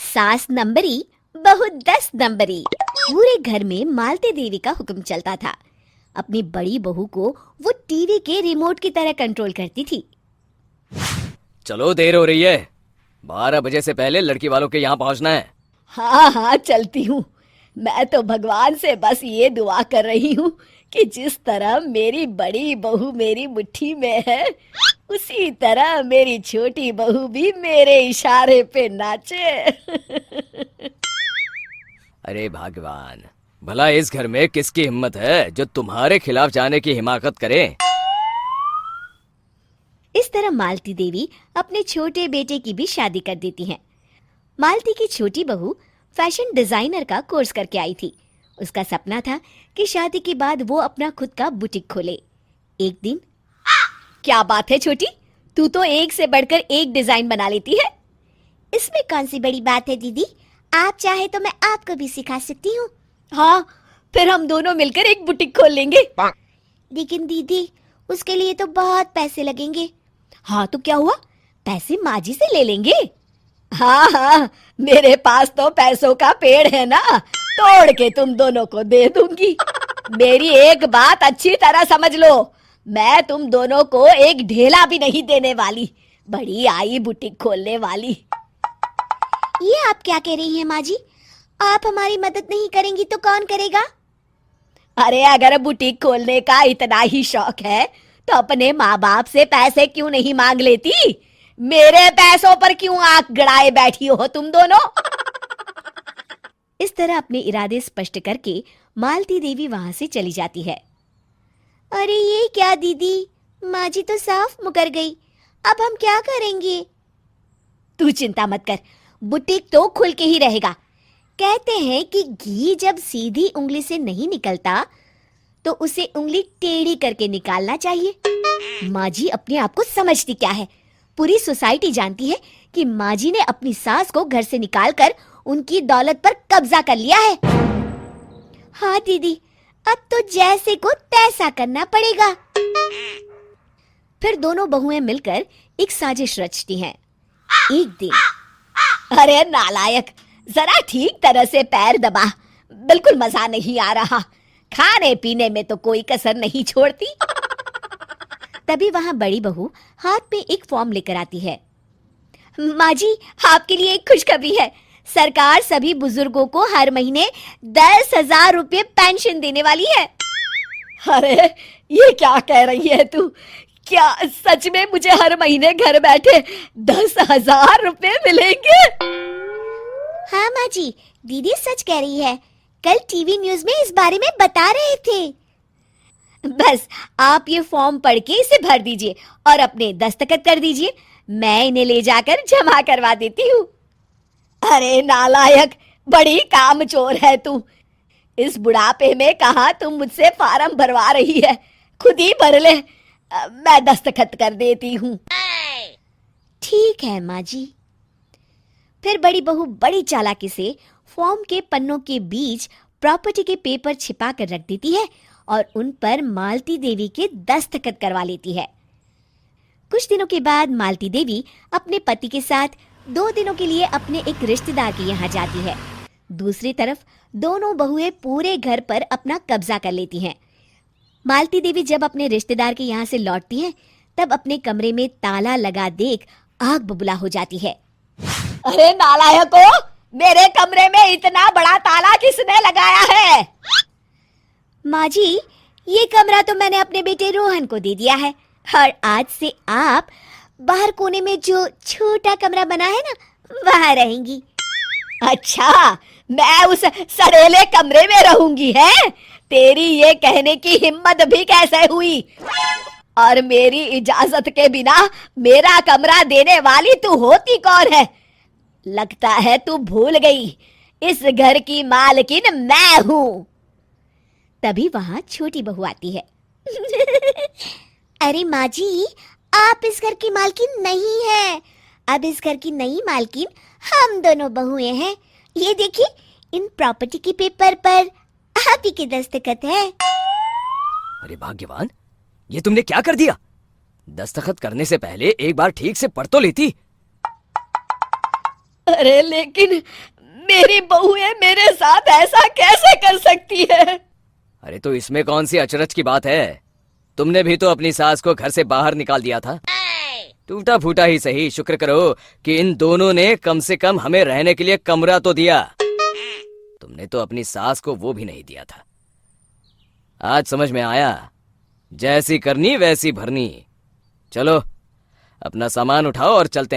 सास नंबरी बहू 10 नंबरी। पूरे घर में मालती देवी का हुक्म चलता था। अपनी बड़ी बहू को वो टीवी के रिमोट की तरह कंट्रोल करती थी। चलो, देर हो रही है। 12 बजे से पहले लड़की वालों के यहाँ पहुँचना है। हाँ हाँ चलती हूँ। मैं तो भगवान से बस ये दुआ कर रही हूँ कि जिस तरह मेरी बड़ी बहू मेरी मुट्ठी में है, उसी तरह मेरी छोटी बहू भी मेरे इशारे पे नाचे। अरे भगवान, भला इस घर में किसकी हिम्मत है जो तुम्हारे खिलाफ जाने की हिमाकत करे। इस तरह मालती देवी अपने छोटे बेटे की भी शादी कर देती हैं। मालती की छोटी बहू फैशन डिजाइनर का कोर्स करके आई थी। उसका सपना था कि शादी के बाद वो अपना खुद का बुटीक खोले। एक दिन, क्या बात है छोटी, तू तो एक से बढ़कर एक डिजाइन बना लेती है। इसमें कौन सी बड़ी बात है दीदी, आप चाहे तो मैं आपको भी सिखा सकती हूँ। हाँ, फिर हम दोनों मिलकर एक बुटीक खोल लेंगे। लेकिन दीदी, उसके लिए तो बहुत पैसे लगेंगे। हाँ तो क्या हुआ, पैसे माँ जी से ले लेंगे। हाँ हाँ, मेरे पास तो पैसों का पेड़ है ना, तोड़ के तुम दोनों को दे दूंगी। मेरी एक बात अच्छी तरह समझ लो, मैं तुम दोनों को एक ढेला भी नहीं देने वाली। बड़ी आई बुटीक खोलने वाली। ये आप क्या कह रही हैं माँ जी? आप हमारी मदद नहीं करेंगी तो कौन करेगा? अरे अगर बुटीक खोलने का इतना ही शौक है तो अपने माँ बाप से पैसे क्यों नहीं मांग लेती? मेरे पैसों पर क्यों आंख गड़ाए बैठी हो तुम दोनों? इस तरह अपने इरादे स्पष्ट करके मालती देवी वहां से चली जाती है। अरे ये क्या दीदी, माँ जी तो साफ मुकर गई, अब हम क्या करेंगे? तू चिंता मत कर, बुटीक तो खुल के ही रहेगा। कहते हैं कि घी जब सीधी उंगली से नहीं निकलता तो उसे उंगली टेढ़ी करके निकालना चाहिए। माँ जी अपने आप को समझती क्या है? पूरी सोसाइटी जानती है कि माँ जी ने अपनी सास को घर से निकालकर उनकी दौलत पर कब्जा कर लिया है। हाँ दीदी, अब तो जैसे को तैसा करना पड़ेगा। फिर दोनों बहुएं मिलकर एक साजिश रचती हैं। एक दिन, अरे नालायक, जरा ठीक तरह से पैर दबा, बिल्कुल मजा नहीं आ रहा। खाने पीने में तो कोई कसर नहीं छोड़ती। तभी वहां बड़ी बहू हाथ में एक फॉर्म लेकर आती है। माँ जी, आपके लिए एक खुशखबरी है। सरकार सभी बुजुर्गों को हर महीने 10,000 रुपये पेंशन देने वाली है। अरे ये क्या कह रही है तू? क्या सच में मुझे हर महीने घर बैठे 10,000 रुपये मिलेंगे? हाँ माँ जी, दीदी सच कह रही है। कल टीवी न्यूज में इस बारे में बता रहे थे। बस आप ये फॉर्म पढ़ के इसे भर दीजिए और अपने दस्तखत कर दीजिए। मैं इन्हें ले जाकर जमा करवा देती हूँ। अरे नालायक, बड़ी कामचोर है तू। इस बुढ़ापे में कहाँ तुम मुझसे फार्म भरवा रही है? खुद ही भर ले, मैं दस्तखत कर देती हूँ। ठीक है माँ जी। फिर बड़ी बहू बड़ी चालाकी से फॉर्म के पन्नों के बीच प्रॉपर्टी के पेपर छिपा कर रख देती है और उन पर मालती देवी के दस्तखत करवा लेती है। कुछ दिनों के बाद मालती देवी अपने पति के साथ 2 दिनों के लिए अपने एक रिश्तेदार के यहाँ जाती है। दूसरी तरफ दोनों बहुएं पूरे घर पर अपना कब्जा कर लेती हैं। मालती देवी जब अपने रिश्तेदार के यहाँ से लौटती है तब अपने कमरे में ताला लगा देख आग बबूला हो जाती है। अरे नालायको, मेरे कमरे में इतना बड़ा ताला किसने लगाया है? माँ जी, ये कमरा तो मैंने अपने बेटे रोहन को दे दिया है और आज से आप बाहर कोने में जो छोटा कमरा बना है ना, वहाँ रहेंगी। अच्छा, मैं उस सड़ेले कमरे में रहूंगी है? तेरी ये कहने की हिम्मत भी कैसे हुई? और मेरी इजाजत के बिना मेरा कमरा देने वाली तू होती कौन है? लगता है तू भूल गई, इस घर की मालकिन मैं हूँ। तभी वहां छोटी बहू आती है। अरे माँ जी, आप इस घर की मालकिन नहीं है। अब इस घर की नई मालकिन हम दोनों बहुएं हैं। ये देखिए, इन प्रॉपर्टी के पेपर पर आप ही के दस्तखत है। अरे भाग्यवान, ये तुमने क्या कर दिया? दस्तखत करने से पहले एक बार ठीक से पढ़ तो लेती। अरे लेकिन मेरी बहुएं मेरे साथ ऐसा कैसे कर सकती है? अरे तो इसमें कौन सी अचरज की बात है? तुमने भी तो अपनी सास को घर से बाहर निकाल दिया था। टूटा फूटा ही सही, शुक्र करो कि इन दोनों ने कम से कम हमें रहने के लिए कमरा तो दिया। तुमने तो अपनी सास को वो भी नहीं दिया था। आज समझ में आया, जैसी करनी वैसी भरनी। चलो अपना सामान उठाओ और चलते हैं।